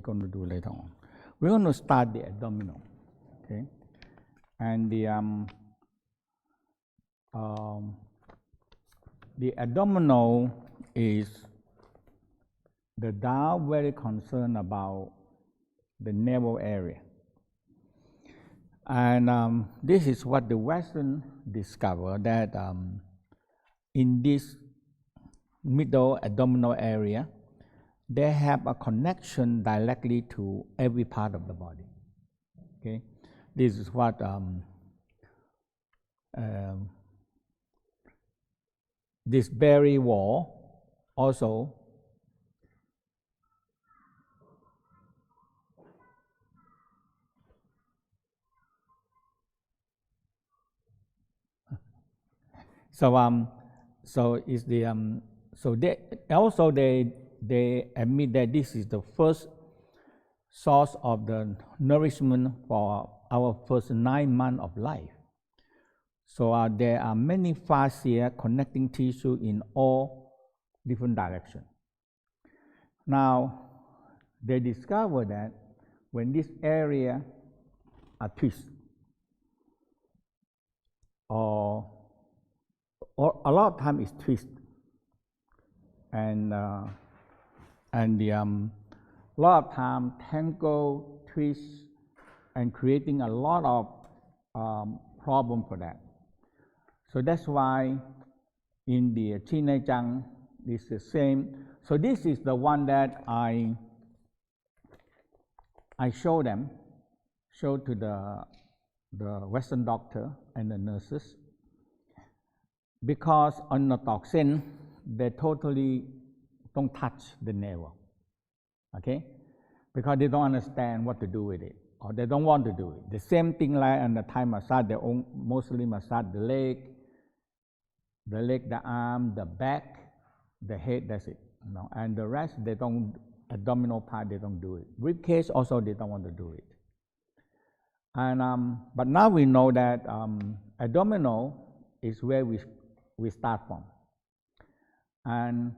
we're going to do later on. We're going to start the abdominal, okay? And the abdominal is the Tao very concerned about the navel area. And this is what the Western discovered, that in this middle abdominal area, they have a connection directly to every part of the body. Okay, this is what this belly wall also so is the so they also they admit that this is the first source of the nourishment for our first 9 months of life. So there are many fascia connecting tissue in all different directions. Now they discover that when this area are twisted, or a lot of time it's twisted, and a lot of time tangle, twist, and creating a lot of problem for that. So that's why in the Tsang, it's the same. So this is the one that I show to the Western doctor and the nurses, because on the Tok Sen, they totally don't touch the navel, okay? Because they don't understand what to do with it, or they don't want to do it. The same thing like on the Thai massage, they mostly massage the leg, the arm, the back, the head, that's it. You know? And the rest, they don't, abdominal part, they don't do it. Rib cage also, they don't want to do it. And but now we know that abdominal is where we start from. And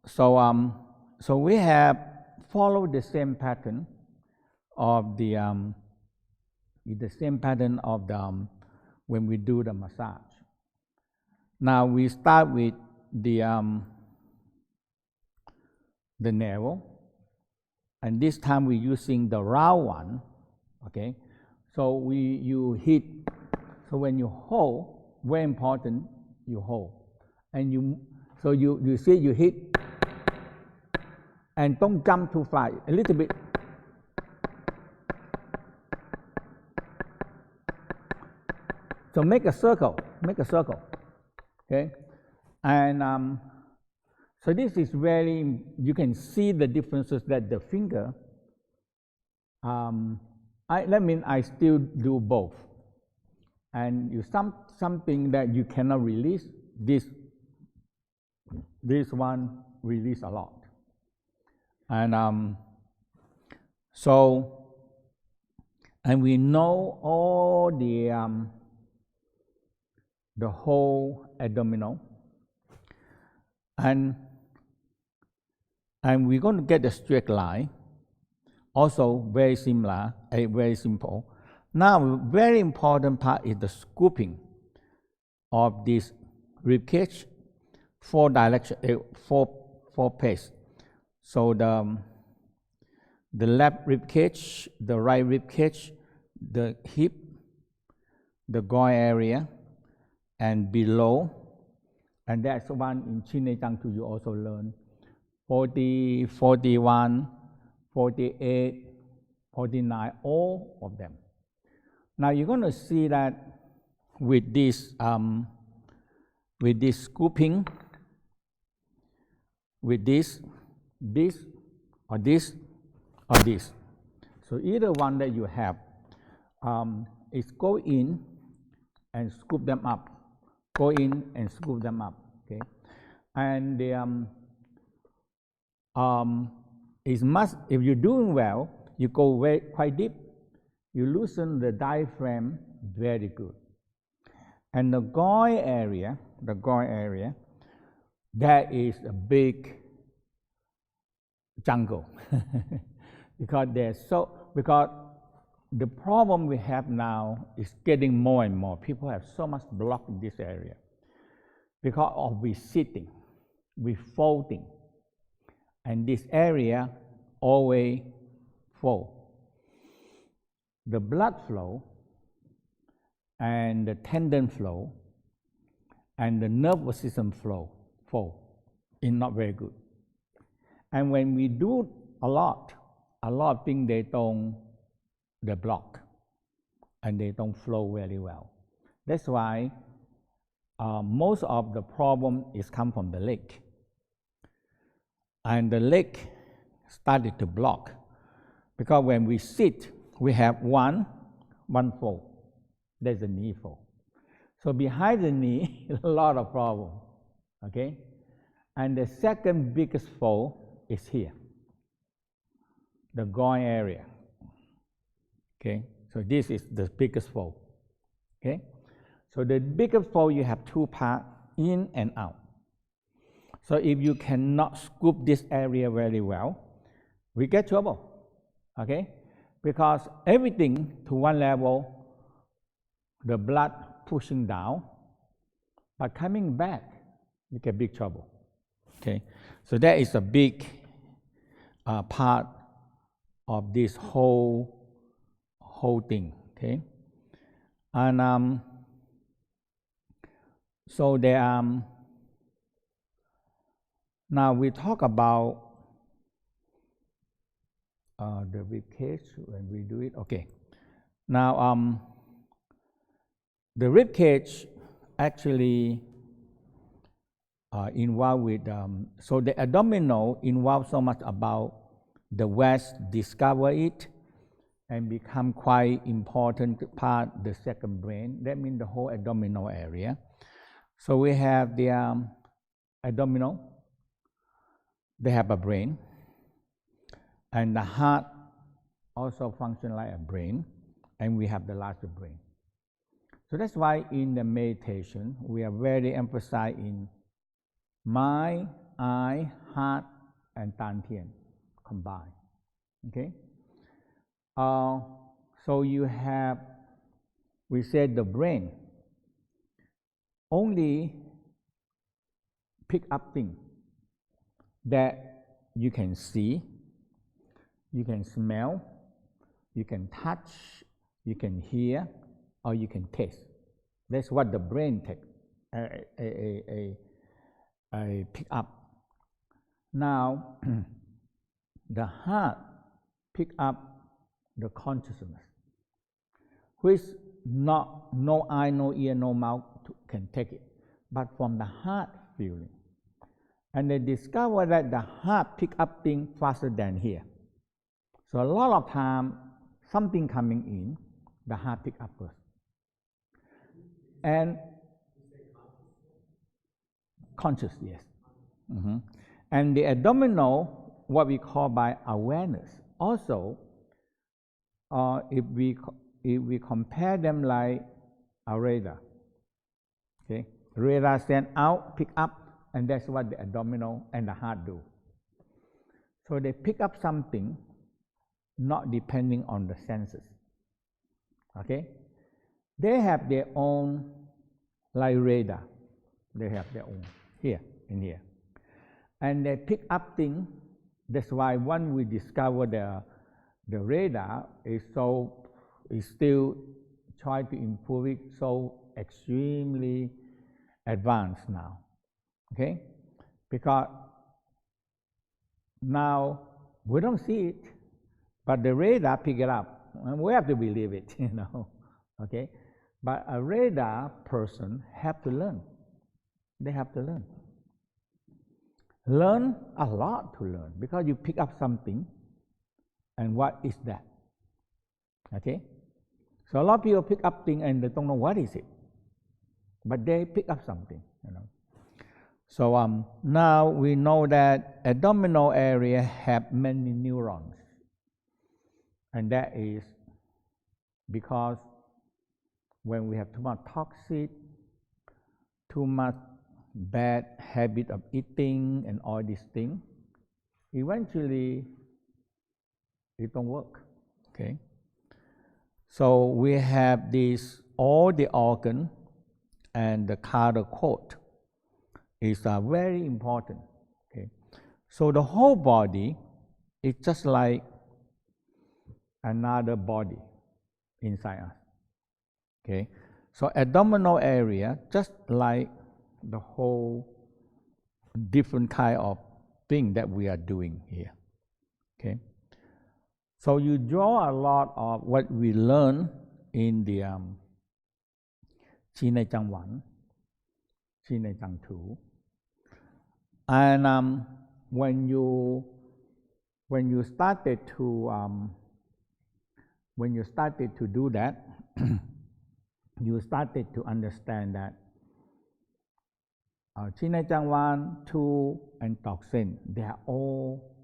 so so we have followed the same pattern of the when we do the massage. Now we start with the navel, and this time we're using the round one, okay? So you hit, so when you hold, very important, you hold, and you see you hit, and don't jump too far, a little bit. So make a circle, okay? And so this is very, you can see the differences that the finger, I still do both. And you something that you cannot release, this one release a lot. And so, and we know all the whole abdominal, and we're going to get a straight line, also very similar, very simple. Now, very important part is the scooping of this rib cage, 4 direction, 4 pace. So the left rib cage, the right rib cage, the hip, the groin area, and below, and that's one in Tsang too. You also learn 40, 41, 48, 49, all of them. Now you're going to see that with this scooping, with this, or this, or this. So either one that you have is go in and scoop them up, go in and scoop them up, okay? And if you're doing well, you go quite deep, you loosen the diaphragm very good. And the groin area, that is a big jungle. because because the problem we have now is getting more and more. People have so much block in this area because of we sitting, we folding, and this area always fold. The blood flow and the tendon flow and the nervous system flow is not very good. And when we do a lot of things they block and they don't flow very well. That's why most of the problem is come from the leg. And the leg started to block because when we sit, we have one fold. There's a knee fold. So behind the knee, a lot of problem, okay? And the second biggest fold is here, the groin area, okay? So this is the biggest fold, okay? So the biggest fold, you have two parts, in and out. So if you cannot scoop this area very well, we get trouble, okay? Because everything to one level, the blood pushing down, but coming back, you get big trouble, okay? So that is a big part of this whole thing, okay? And so there now we talk about the rib cage when we do it. Okay. Now the rib cage actually involved with so the abdominal involved so much about the West discover it and become quite important part the second brain. That means the whole abdominal area. So we have the abdominal. They have a brain, and the heart also functions like a brain, and we have the larger brain. So that's why in the meditation we are very emphasized in mind, eye, heart, and dantian combined. Okay. So you have, we said the brain only pick up things that you can see, you can smell, you can touch, you can hear, or you can taste. That's what the brain pick up. Now, the heart pick up the consciousness, which no eye, no ear, no mouth can take it, but from the heart feeling. And they discover that the heart pick up things faster than here. So a lot of time, something coming in, the heart pick up first. And conscious, yes. Mm-hmm. And the abdominal, what we call by awareness. Also, if we compare them like a radar, okay, radar send out, pick up, and that's what the abdominal and the heart do. So they pick up something, not depending on the senses. Okay, they have their own, like radar. They have their own here and here, and they pick up things. That's why when we discover the radar is still try to improve it, so extremely advanced now. Okay, because now we don't see it, but the radar pick it up, and we have to believe it, you know. Okay, but a radar person have to learn. They have to learn a lot to learn, because you pick up something, and what is that? Okay, so a lot of people pick up things and they don't know what is it, but they pick up something, you know. So now we know that abdominal area have many neurons, and that is because when we have too much toxic, too much bad habit of eating and all these things, eventually it don't work. Okay. So we have this, all the organ and the cardiac cord is very important. Okay. So the whole body is just like another body inside us. Okay. So abdominal area, just like the whole different kind of thing that we are doing here. Okay. So you draw a lot of what we learn in the Chi Nei Chang 1, Chi Nei Chang 2, and when you started to do that, you started to understand that Chi Nei Chang 1, 2, and Tok Sen, they are all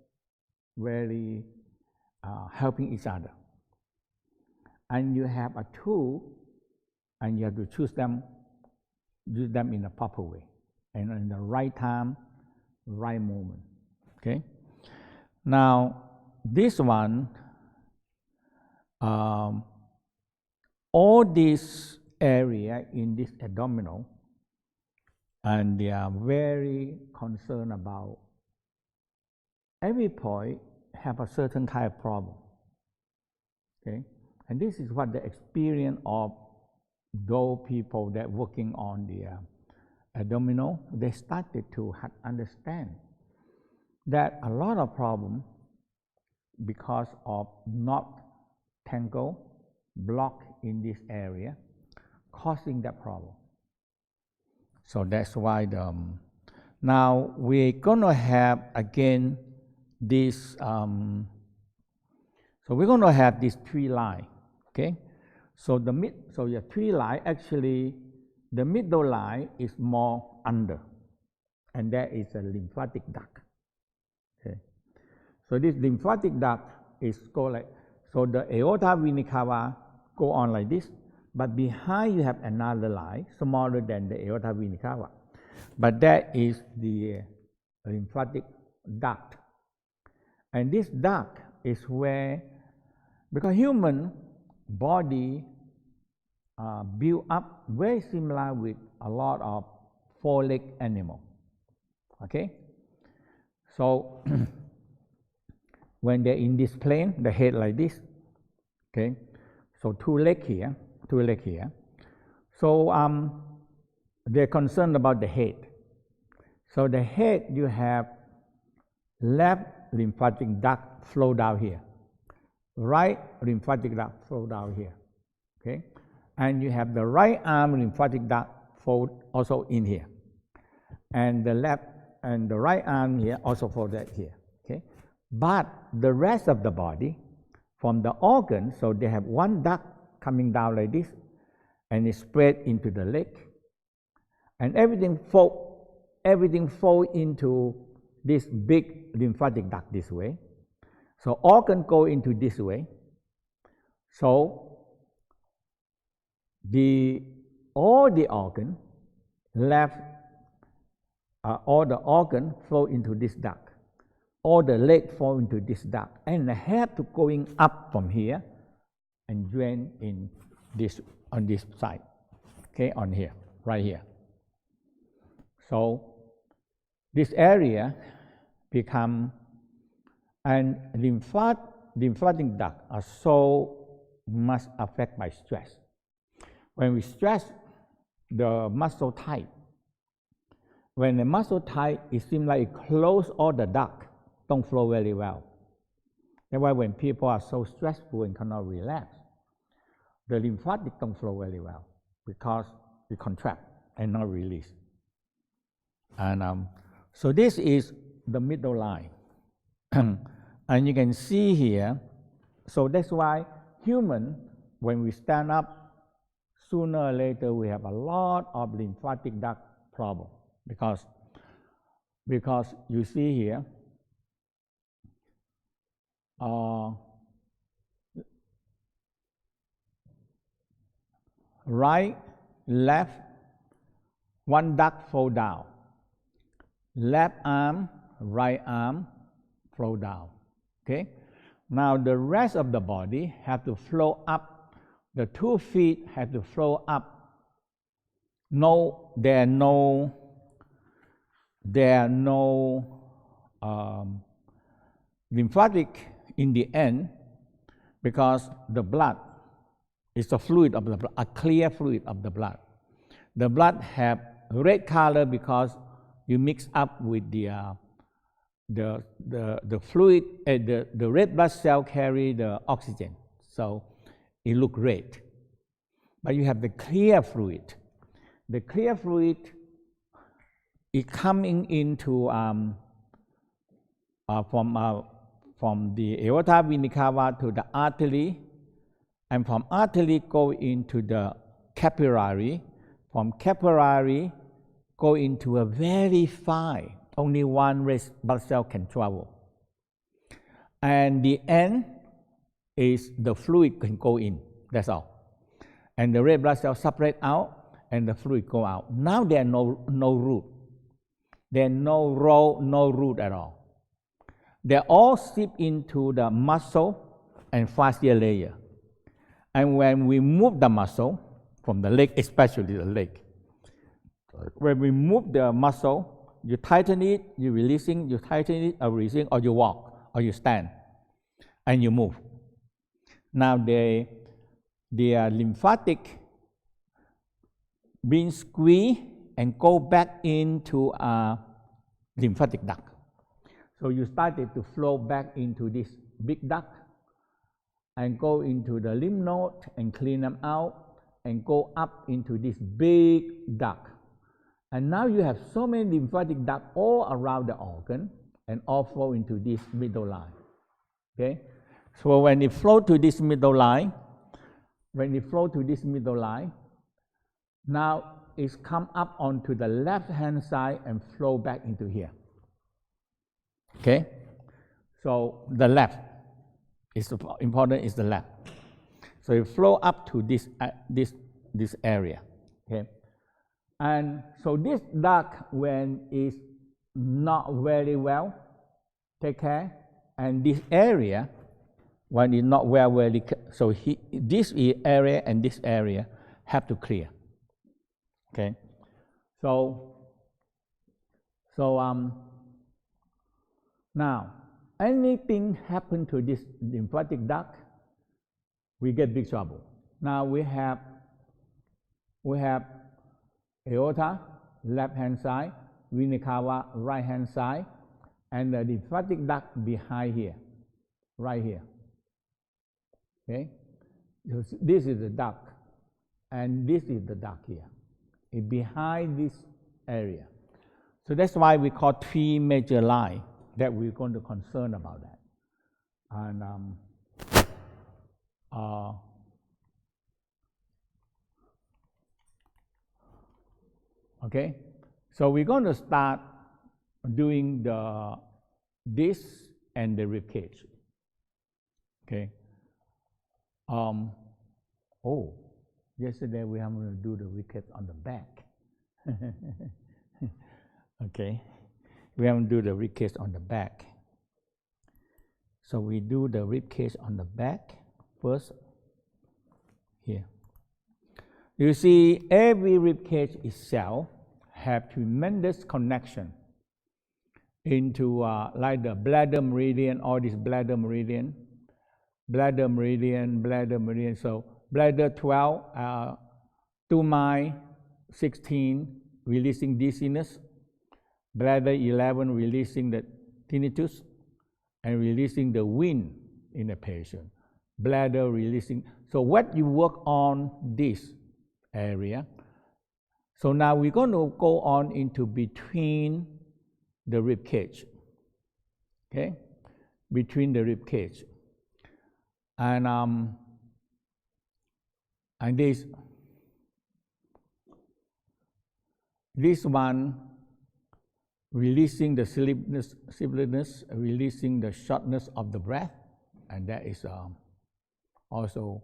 very helping each other. And you have a tool, and you have to use them in a proper way, and in the right time, right moment. Okay. Now this one, all this area in this abdominal, and they are very concerned about every point have a certain kind of problem. Okay, and this is what the experience of those people that working on the abdominal, they started to understand that a lot of problem because of not tangle, block in this area, causing that problem. So that's why now we're gonna have again this. So we're gonna have this three line. Okay. So your three line, actually the middle line is more under, and that is a lymphatic duct. Okay. So this lymphatic duct is go like, so the aorta vena cava go on like this, but behind you have another line smaller than the aorta vena cava, but that is the lymphatic duct. And this duct is where, because human body built up very similar with a lot of four-legged animal. Okay, so when they're in this plane, the head like this. Okay, so two leg here. So they're concerned about the head. So the head, you have left lymphatic duct flow down here, right lymphatic duct flow down here. Okay, and you have the right arm lymphatic duct flow also in here, and the left and the right arm here also flow that here. Okay, but the rest of the body from the organ, so they have one duct coming down like this, and it spread into the leg, and everything flow into this big lymphatic duct this way. So organ go into this way. So all the organ left, all the organ flow into this duct. All the leg fall into this duct, and the head to going up from here and drain in this on this side. Okay, on here, right here. So this area become, and lymphatic duct are so much affected by stress. When we stress, the muscle tight. When the muscle tight, it seems like it close all the duct, don't flow very well. That's why when people are so stressful and cannot relax, the lymphatic don't flow very well because it contract and not release. And so this is the middle line. And you can see here, so that's why human, when we stand up, sooner or later we have a lot of lymphatic duct problem, because you see here, right, left, one duct fall down, left arm, right arm flow down. Okay, Now the rest of the body have to flow up. The 2 feet have to flow up. There are no lymphatic in the end, because the blood is a fluid of the blood, a clear fluid of the blood. The blood have red color because you mix up with the fluid. The red blood cell carry the oxygen, so it look red. But you have the clear fluid. The clear fluid is coming into from the aorta vena cava to the artery, and from artery go into the capillary. From capillary go into a very fine, only one red blood cell can travel. And the end is the fluid can go in, that's all. And the red blood cell separate out and the fluid go out. Now there are no root. There are no root at all. They all seep into the muscle and fascia layer. And when we move the muscle from the leg, especially the leg, when we move the muscle, you tighten it, you releasing, you tighten it, or releasing, or you walk, or you stand, and you move. Now the lymphatic being squeezed and go back into a lymphatic duct. So you started to flow back into this big duct and go into the lymph node and clean them out and go up into this big duct. And now you have so many lymphatic ducts all around the organ and all flow into this middle line. Okay? So when it flow to this middle line, now it's come up onto the left-hand side and flow back into here. Okay? So the left is important, is the left. So it flow up to this area. Okay? And so this duct, when it's not very well, take care. And this area, when it's not very so this area and this area have to clear. Okay, so now anything happen to this lymphatic duct, we get big trouble. Now we have aorta, left hand side, vena cava, right hand side, and the lymphatic duct behind here, right here. Okay, so this is the duct, and this is the duct here. It's behind this area. So that's why we call 3 major lines that we're going to concern about that. And okay, so we're going to start doing this and the rib cage. Okay. Yesterday we have to do the rib cage on the back. Okay, we have to do the rib cage on the back. So we do the rib cage on the back first. Here, you see every rib cage itself have tremendous connection into like the bladder meridian, all this bladder meridian. So bladder 12, 2 mile 16, releasing dizziness. Bladder 11, releasing the tinnitus and releasing the wind in the patient. Bladder releasing. So what you work on this area. So now we're going to go on into between the rib cage. Okay, between the rib cage. And this one releasing the sleeplessness, releasing the shortness of the breath, and that is also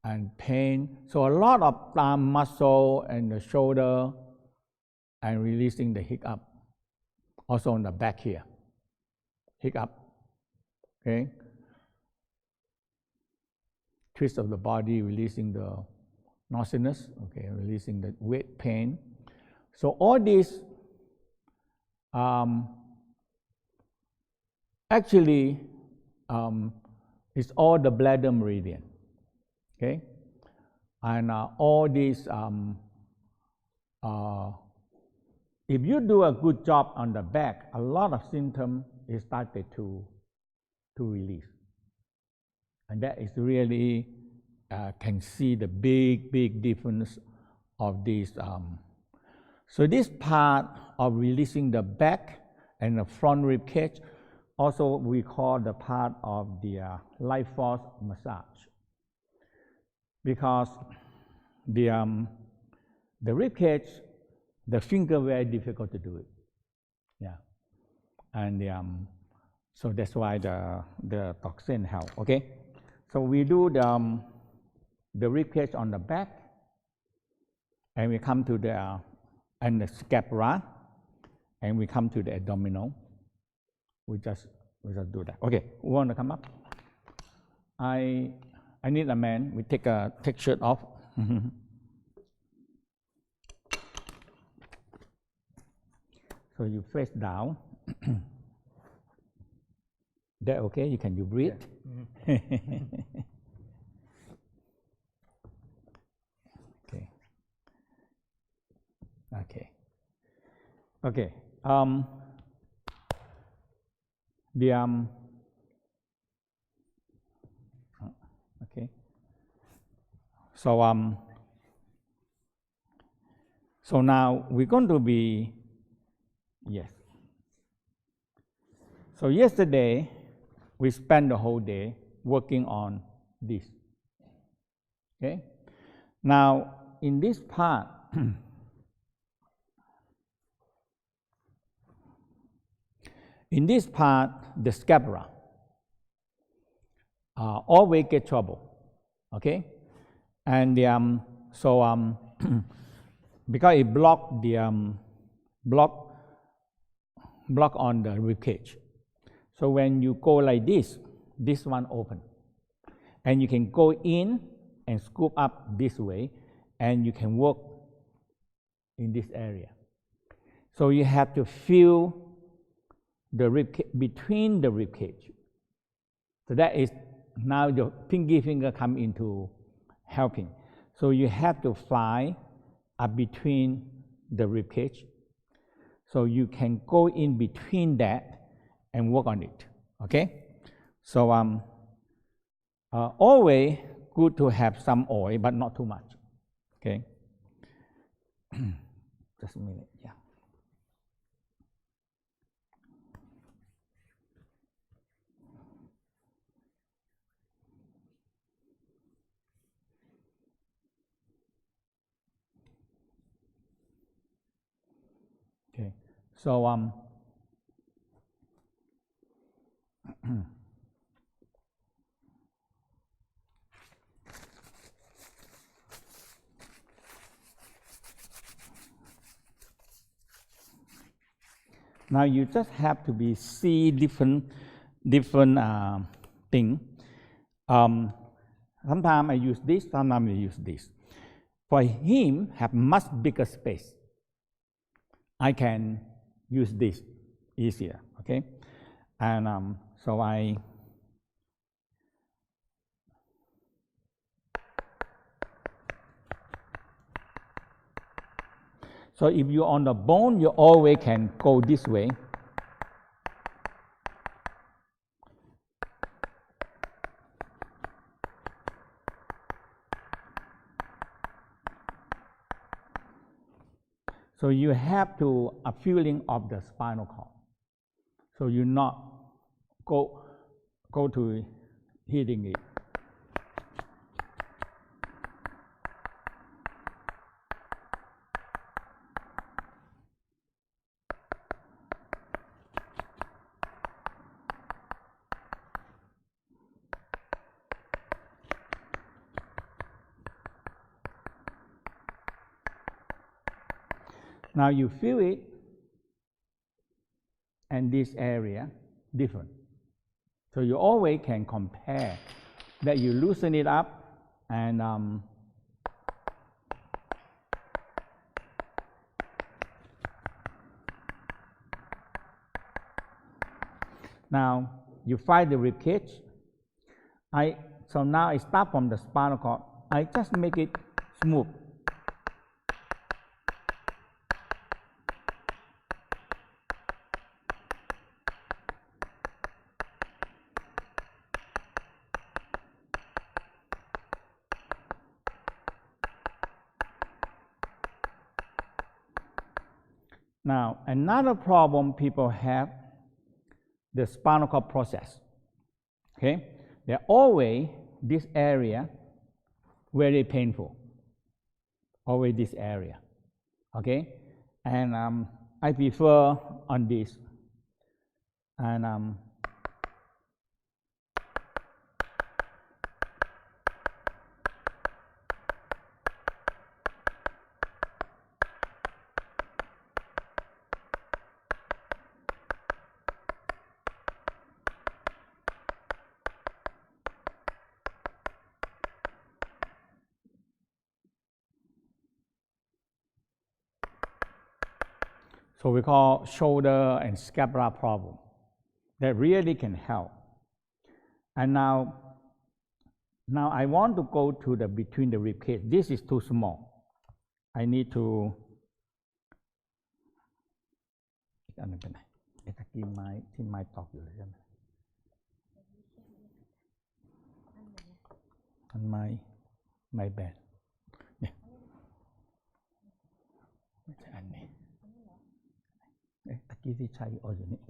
and pain. So a lot of thumb muscle and the shoulder, and releasing the hiccup. Also on the back here, hiccup. Okay. twist of the body, releasing the nauseousness, okay, releasing the weight pain. So all these actually is all the bladder meridian, okay, and all these. If you do a good job on the back, a lot of symptoms is started to release, and that is really can see the big difference of this. So this part of releasing the back and the front rib cage, also we call the part of the life force massage, because the rib cage, the finger very difficult to do it, yeah, and so that's why the Tok Sen help. Okay, so we do the rib cage on the back, and we come to the scapula, and we come to the abdominal. We just do that. Okay, who want to come up? I need a man. We take shirt off. So you face down. That okay? You breathe? Yeah. Okay. Okay. Okay. Okay. So now we're going to be, yes. So yesterday we spent the whole day working on this. Okay. Now in this part, the scapula always get trouble, okay, and because it block the block on the rib cage. So when you go like this one open, and you can go in and scoop up this way, and you can work in this area. So you have to feel the between the rib cage. So that is now your pinky finger come into helping. So you have to fly up between the rib cage. So you can go in between that and work on it. Okay. So always good to have some oil, but not too much. Okay. Just a minute. Yeah. Okay, so now you just have to see different thing. Sometimes I use this, sometimes I use this. For him, have much bigger space. I can use this easier, okay? And so if you're on the bone, you always can go this way. So you have to a feeling of the spinal cord. So you not go to hitting it. Now you feel it, and this area different. So you always can compare that you loosen it up And now you find the rib cage. So now I start from the spinal cord. I just make it smooth. Now, another problem people have, the spinal cord process. Okay, they're always this area very painful. Always this area. Okay, and I prefer on this, and so we call shoulder and scapula problem that really can help. And now I want to go to the between the rib cage. This is too small. I need to. อันนั้นเป็นไงตะกี้ไม้ที่ไม้ตอกอยู่เลยใช่ไหมอันไม้แบนเนี่ยไม่ใช่อันนี้ตะกี้ที่ใช้อยู่นี่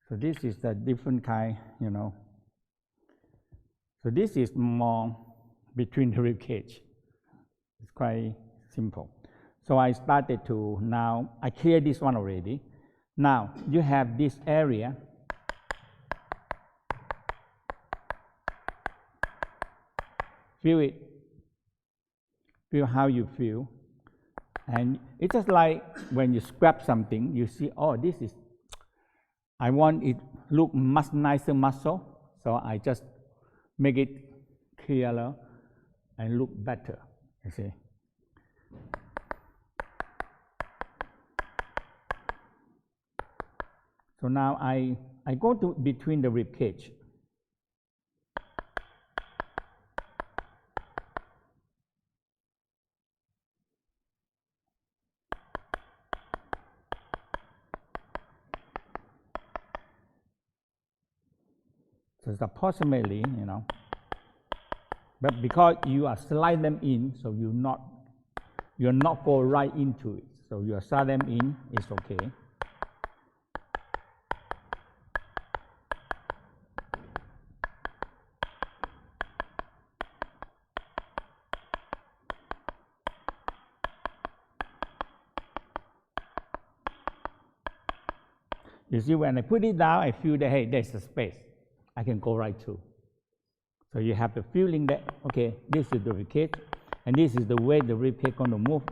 so this is the different kind, you know. So this is more between the rib cage. It's quite simple. So I started to, now I clear this one already. Now you have this area. Feel it. Feel how you feel. And it's just like when you scrap something, you see, oh, this is, I want it look much nicer muscle, so I just make it clearer and look better, you see. So now I go to between the rib cage. So it's approximately, you know, but because you are slide them in, so you're not go right into it. So you slide them in, it's okay. You see, when I put it down, I feel that, hey, there's a space. I can go right through. So you have the feeling that, okay, this is the rib cage, and this is the way the rib cage is going to move.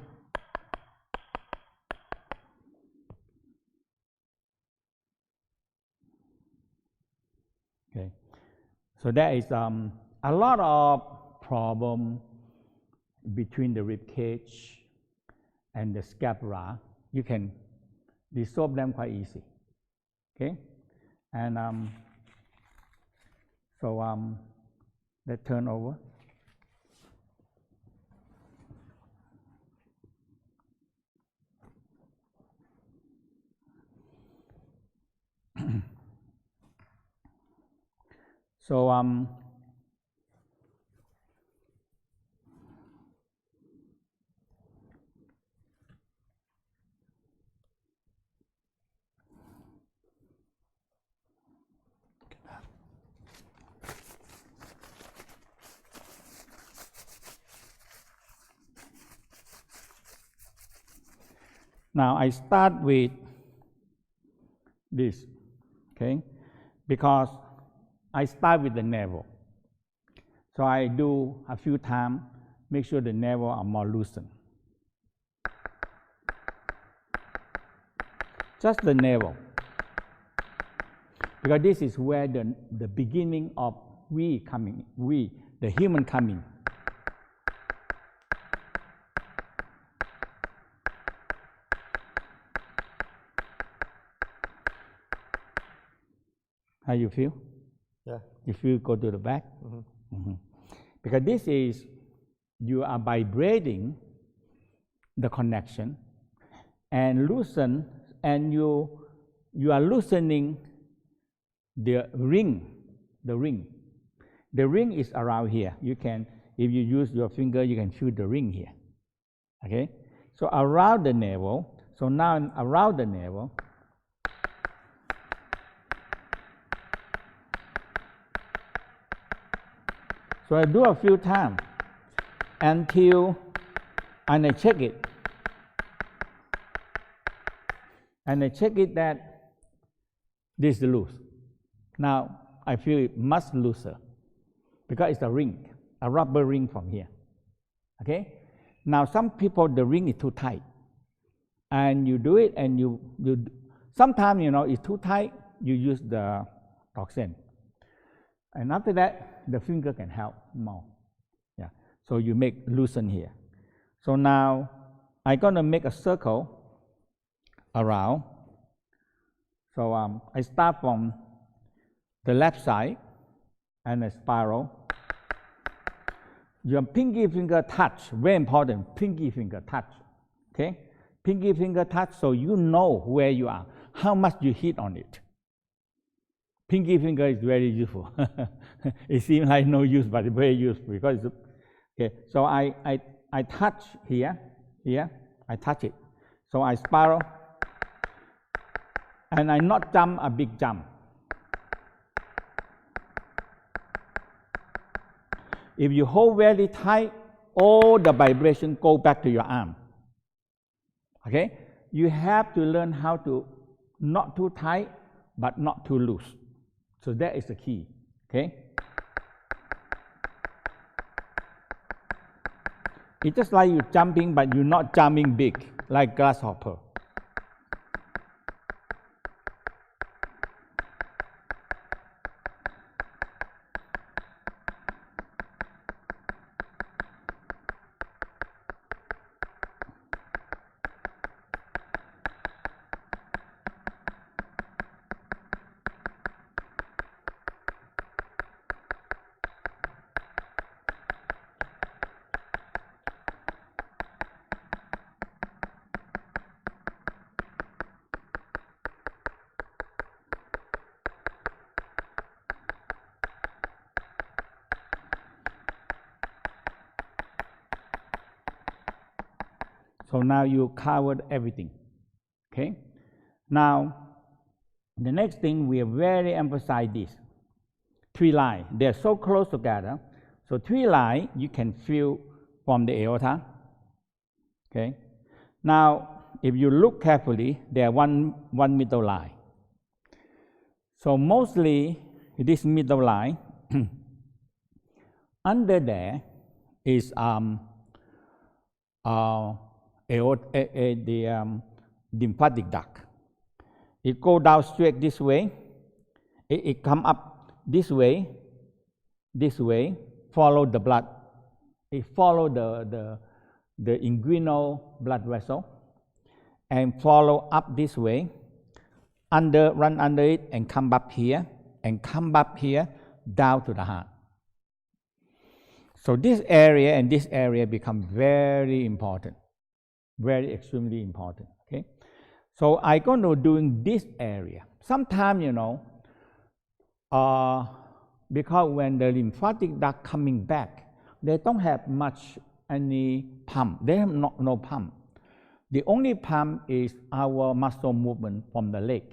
Okay, so there is a lot of problem between the rib cage and the scapula. You can resolve them quite easy. Okay, and let's turn over. So now I start with this, okay, because I start with the navel. So I do a few times, make sure the navel are more loosened. Just the navel, because this is where the beginning of V the human coming. How you feel? Yeah. You feel go to the back? Because this is, you are vibrating the connection and loosen, and you are loosening the ring. The ring is around here. You can, if you use your finger, you can feel the ring here. Okay? So around the navel. So now around the navel. So I do a few times until I check it. And I check it that this is loose. Now I feel it much looser because it's a ring, a rubber ring from here. Okay? Now some people, the ring is too tight. And you do it and you sometimes, it's too tight, you use the Tok Sen. And after that, the finger can help more. Yeah. So you make loosen here. So now I'm gonna make a circle around. So I start from the left side and a spiral. Your pinky finger touch, very important, pinky finger touch. Okay? Pinky finger touch, so you know where you are, how much you hit on it. Pinky finger is very useful. It seems like no use, but it's very useful because it's, okay. So I touch here, I touch it. So I spiral, and I not jump a big jump. If you hold very tight, all the vibration go back to your arm. Okay? You have to learn how to not too tight, but not too loose. So that is the key. Okay? It's just like you're jumping, but you're not jumping big, like grasshopper. So now you covered everything. Okay? Now, the next thing we very emphasize this. Three lines. They're so close together. So three lines you can feel from the aorta. Okay? Now, if you look carefully, there one middle line. So mostly this middle line, under there is the lymphatic duct. It go down straight this way. It come up this way, follow the blood. It follow the inguinal blood vessel and follow up this way, run under it and come up here, down to the heart. So this area and this area become very important. Very extremely important. Okay, so I'm going to doing this area. Sometimes, because when the lymphatic duct coming back, they don't have much any pump. They have no pump. The only pump is our muscle movement from the leg.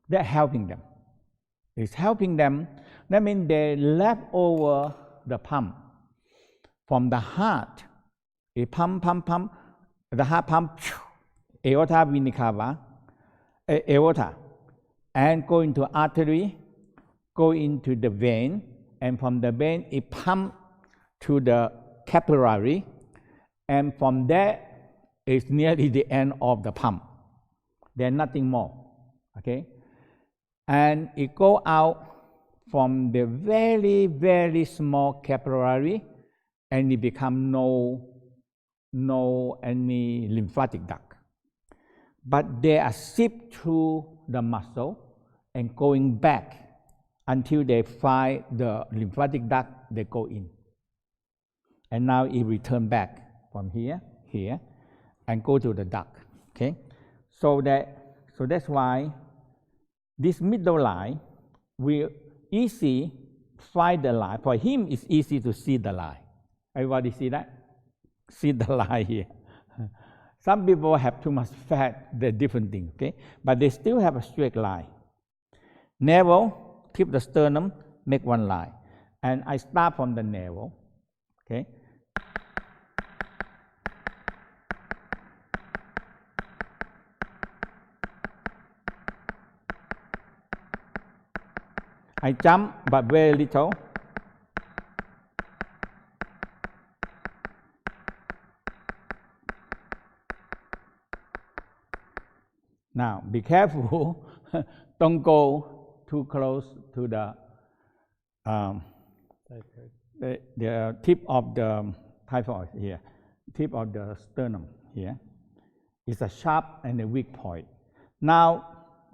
They're helping them. It's helping them. That means they left over the pump from the heart. A pump, the heart pump, aorta vena cava, aorta, and go into artery, go into the vein, and from the vein it pump to the capillary, and from there is nearly the end of the pump. There's nothing more. Okay, and it go out from the very, very small capillary, and it become no any lymphatic duct. But they are sipped through the muscle and going back until they find the lymphatic duct, they go in. And now it return back from here, and go to the duct. Okay, so that's why this middle line will easy find the line. For him, it's easy to see the line. Everybody see that? See the line here. Some people have too much fat, they're different things, okay? But they still have a straight line. Navel, keep the sternum, make one line. And I start from the navel, okay? I jump, but very little. Now, be careful, don't go too close to the tip of the typhoid here, tip of the sternum here. It's a sharp and a weak point. Now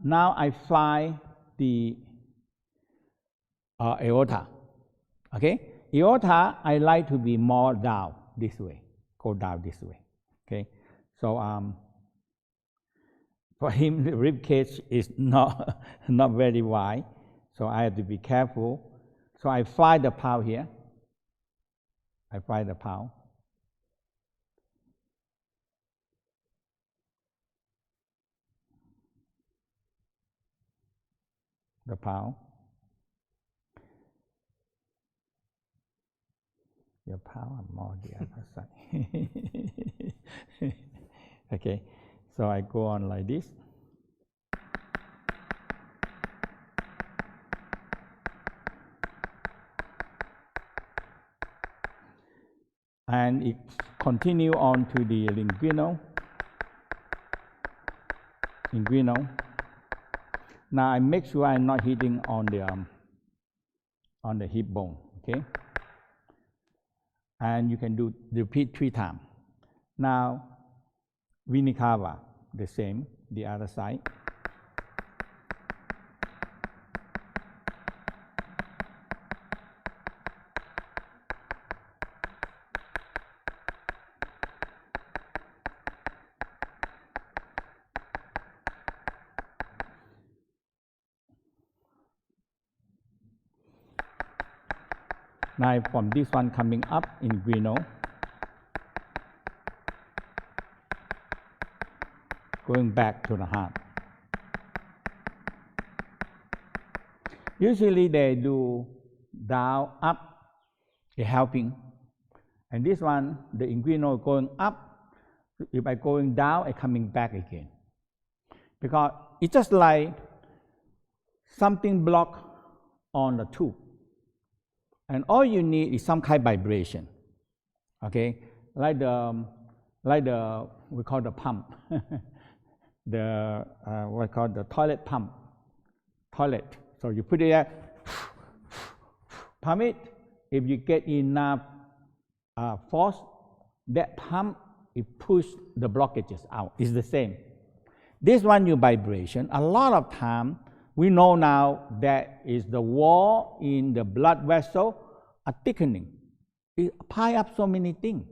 I find the aorta, okay? Aorta, I like to be more down this way, go down this way, okay? So for him, the rib cage is not very wide, so I have to be careful. So I find the pulse here. I find the pulse. The pulse. Your pulse are more the other side. Okay. So I go on like this. And it continue on to the linguinal. Now I make sure I'm not hitting on the hip bone, okay? And you can repeat 3 times. Now, Vinicava, the same, the other side. Now from this one coming up in inguinal, going back to the heart. Usually they do down, up, helping. And this one, the inguinal going up, if I going down, I coming back again. Because it's just like something blocked on the tube. And all you need is some kind of vibration, okay? Like the we call the pump, what called the toilet pump, toilet. So you put it there, pump it. If you get enough force, that pump, it push the blockages out. It's the same. This one, your vibration, a lot of time, we know now that is the wall in the blood vessel are thickening. It pile up so many things.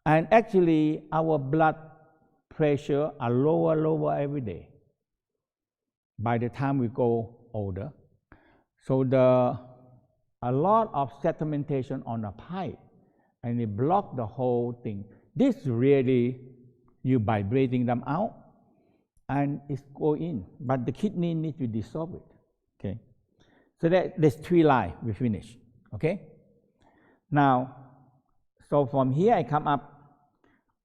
And actually, our blood pressure are lower every day by the time we go older. So a lot of sedimentation on the pipe, and it block the whole thing. This really, you vibrating them out, and it's go in, but the kidney need to dissolve it, okay? So there's 3 lines, we finish, okay? Now, so from here I come up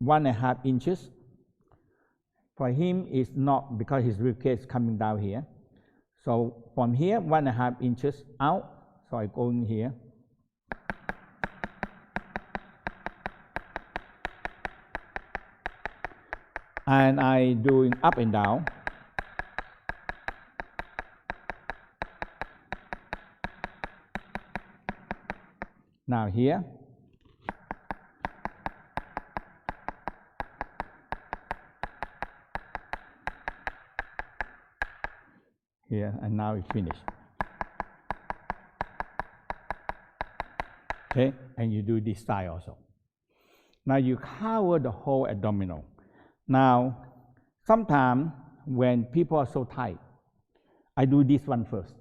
1.5 inches. For him, it's not because his ribcage is coming down here. So from here, 1.5 inches out, so I go in here. And I doing up and down. Now here. Here, and now it's finished. Okay, and you do this side also. Now you cover the whole abdominal. Now, sometimes when people are so tight, I do this one first.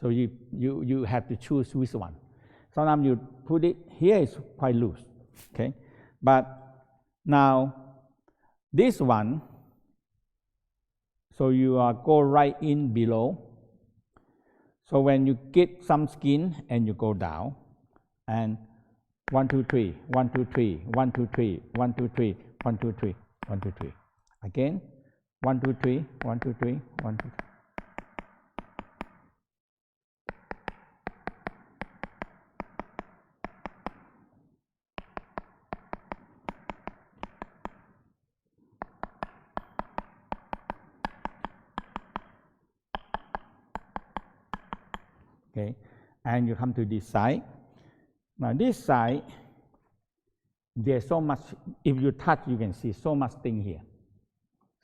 So you have to choose which one. Sometimes you put it here, is quite loose. Okay, but now this one. So you go right in below. So when you get some skin and you go down, and 1, 2, 3, 1, 2, 3, 1, 2, 3, 1, 2, 3, 1, 2, 3, 1, 2, 3. Again, 1, 2, 3, 1, 2, 3, 1, 2, 3. Okay, and you come to this side. Now this side, there's so much, if you touch, you can see so much thing here.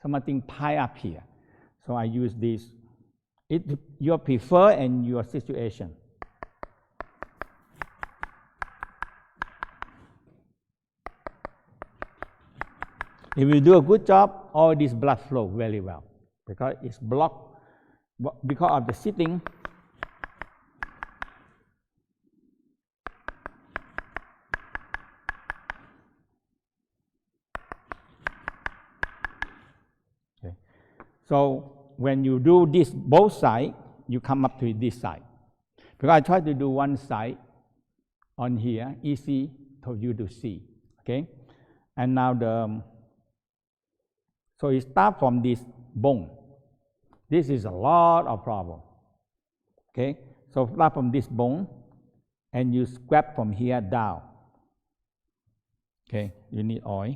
So much thing pile up here. So I use this. It your prefer and your situation. If you do a good job, all this blood flow very well because it's blocked because of the sitting. Okay. So when you do this both sides, you come up to this side. Because I try to do one side on here, easy for you to see. Okay, and now so it starts from this bone. This is a lot of problem. Okay, so start from this bone, and you scrap from here down. Okay, you need oil.